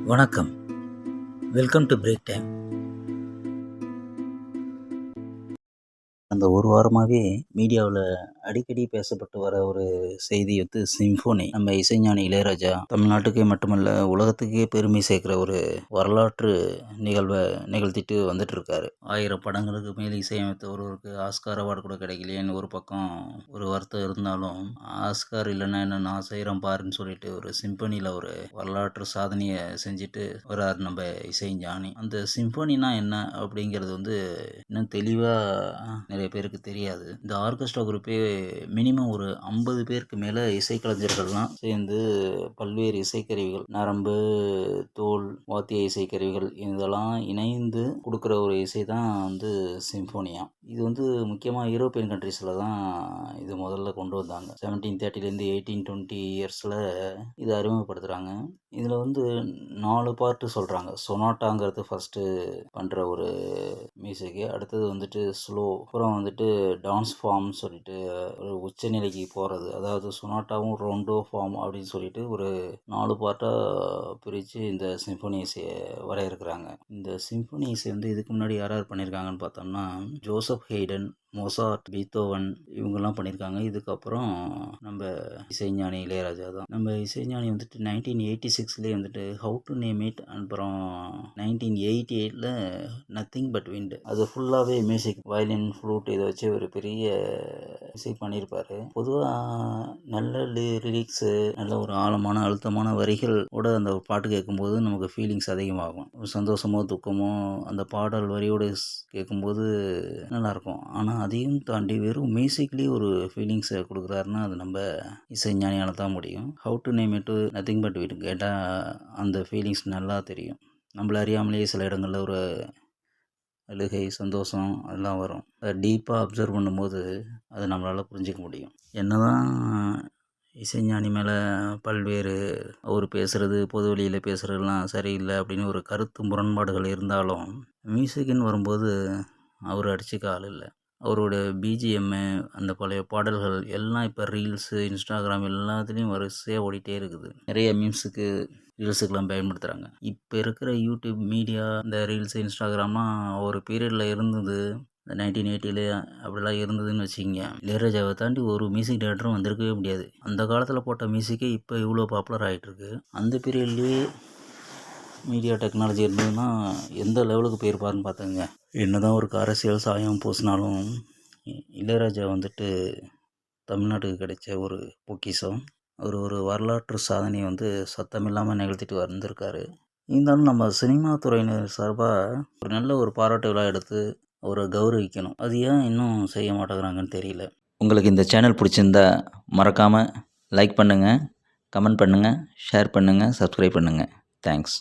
வணக்கம். Welcome to break time. அந்த ஒரு வாரமாகவே மீடியாவில் அடிக்கடி பேசப்பட்டு வர ஒரு செய்தி சிம்போனி. நம்ம இசைஞானி இளையராஜா தமிழ்நாட்டுக்கே மட்டுமல்ல உலகத்துக்கே பெருமை சேர்க்கிற ஒரு வரலாற்று நிகழ்வை நிகழ்த்திட்டு வந்துட்டு இருக்காரு. 1000 படங்களுக்கு மேல் இசையமைத்த ஒருவருக்கு ஆஸ்கார் அவார்டு கூட கிடைக்கலையேன்னு ஒரு பக்கம் ஒரு வருத்தம் இருந்தாலும், ஆஸ்கார் இல்லைன்னா என்ன நான் செய்கிறேன் பாருன்னு சொல்லிட்டு ஒரு சிம்பனியில் ஒரு வரலாற்று சாதனையை செஞ்சுட்டு வர்றாரு நம்ம இசைஞானி. அந்த சிம்போனினா என்ன அப்படிங்கிறது இன்னும் தெளிவாக நிறைய பேருக்கு தெரியாது. இந்த ஆர்கெஸ்ட்ரா குரூப்பே மினிமம் ஒரு 50 பேருக்கு மேலே இசைக்கலைஞர்கள்லாம் சேர்ந்து பல்வேறு இசைக்கருவிகள், நரம்பு, தோல், வாத்திய இசைக்கருவிகள் இதெல்லாம் இணைந்து கொடுக்குற ஒரு இசை தான் சிம்போனியா. இது முக்கியமாக யூரோப்பியன் கண்ட்ரீஸில் தான் இது முதல்ல கொண்டு வந்தாங்க. 1730லேருந்து 1820 இயர்ஸில் இதை அறிமுகப்படுத்துகிறாங்க. இதில் 4 பார்ட்டு சொல்கிறாங்க. சொனாட்டாங்கிறது ஃபஸ்ட்டு பண்ணுற ஒரு மியூசிக்கு. அடுத்தது ஸ்லோ, அப்புறம் டான்ஸ் ஃபார்ம் சொல்லிட்டு ஒரு உச்சநிலைக்கு போகிறது, அதாவது சொனாட்டாவும் ரொண்டோ ஃபார்ம் அப்படின்னு சொல்லிட்டு ஒரு 4 பார்ட்டாக பிரித்து இந்த சிம்பனி இசையை வரையறுக்கிறாங்க. இந்த சிம்பனி இசை இதுக்கு முன்னாடி யார் யார் பண்ணியிருக்காங்கன்னு பார்த்தோம்னா, ஜோசப் ஹெய்டன், மொசார்ட், பீத்தோவன் இவங்கெல்லாம் பண்ணியிருக்காங்க. இதுக்கப்புறம் நம்ம இசைஞானி இளையராஜா தான். நம்ம இசைஞானி 1986லேயே ஹவு டு நேம் இட், அப்புறம் 1988ல் நத்திங் பட் விண்ட், அது ஃபுல்லாகவே மியூசிக், வயலின், ஃப்ளூட் இதை வச்சு ஒரு பெரிய இசை பண்ணியிருப்பார். பொதுவாக நல்ல லிரிக்ஸு, நல்ல ஒரு ஆழமான அழுத்தமான வரிகளோட அந்த பாட்டு கேட்கும்போது நமக்கு ஃபீலிங்ஸ் அதிகமாகும். ஒரு சந்தோஷமோ துக்கமோ அந்த பாடல் வரியோடு கேட்கும்போது நல்லாயிருக்கும். ஆனால் அதையும் தாண்டி வெறும் மியூசிக்லேயே ஒரு ஃபீலிங்ஸை கொடுக்குறாருன்னா அது நம்ம இசைஞானியால் தான் முடியும். How to name it, nothing but wind கேட்டால் அந்த ஃபீலிங்ஸ் நல்லா தெரியும். நம்மள அறியாமலேயே சில இடங்களில் ஒரு அழுகை, சந்தோஷம் அதெல்லாம் வரும். அதை டீப்பாக அப்சர்வ் பண்ணும்போது அதை நம்மளால் புரிஞ்சிக்க முடியும். என்னதான் இசைஞானி மேலே பல்வேறு அவர் பேசுகிறது, பொது வழியில் பேசுகிறதுலாம் சரியில்லை அப்படின்னு ஒரு கருத்து முரண்பாடுகள் இருந்தாலும், மியூசிக்குன்னு வரும்போது அவர் அடிச்சுக்க ஆள் இல்லை. அவரோட பிஜிஎம்மு, அந்த பழைய பாடல்கள் எல்லாம் இப்போ ரீல்ஸு, இன்ஸ்டாகிராம் எல்லாத்துலேயும் வரிசையாக ஓடிட்டே இருக்குது. நிறைய மீம்ஸுக்கு, ரீல்ஸுக்கெலாம் பயன்படுத்துகிறாங்க. இப்போ இருக்கிற யூடியூப் மீடியா, இந்த ரீல்ஸு, இன்ஸ்டாகிராம்லாம் ஒரு பீரியடில் இருந்தது. இந்த 1980 அப்படிலாம் இருந்ததுன்னு வச்சுக்கிங்க. இளையராஜாவை தாண்டி ஒரு மியூசிக் டைரக்டரும் வந்திருக்கவே முடியாது. அந்த காலத்தில் போட்ட மியூசிக்கே இப்போ இவ்வளோ பாப்புலர் ஆகிட்டுருக்கு. அந்த பீரியட்லேயே மீடியா டெக்னாலஜி இருந்ததுன்னா எந்த லெவலுக்கு போயிருப்பாருன்னு பார்த்துங்க. என்னதான் ஒரு அரசியல் சாயம் பூசினாலும் இளையராஜா தமிழ்நாட்டுக்கு கிடைச்ச ஒரு பொக்கிஷம். அவர் ஒரு வரலாற்று சாதனையை சத்தமில்லாமல் நிகழ்த்திட்டு வந்திருக்காரு. இருந்தாலும் நம்ம சினிமா துறையினர் சார்பாக ஒரு நல்ல ஒரு பாராட்டு விழா எடுத்து அவரை கௌரவிக்கணும். அது ஏன் இன்னும் செய்ய மாட்டேங்கிறாங்கன்னு தெரியல. உங்களுக்கு இந்த சேனல் பிடிச்சிருந்தா மறக்காமல் லைக் பண்ணுங்கள், கமெண்ட் பண்ணுங்கள், ஷேர் பண்ணுங்கள், சப்ஸ்கிரைப் பண்ணுங்கள். தேங்க்ஸ்.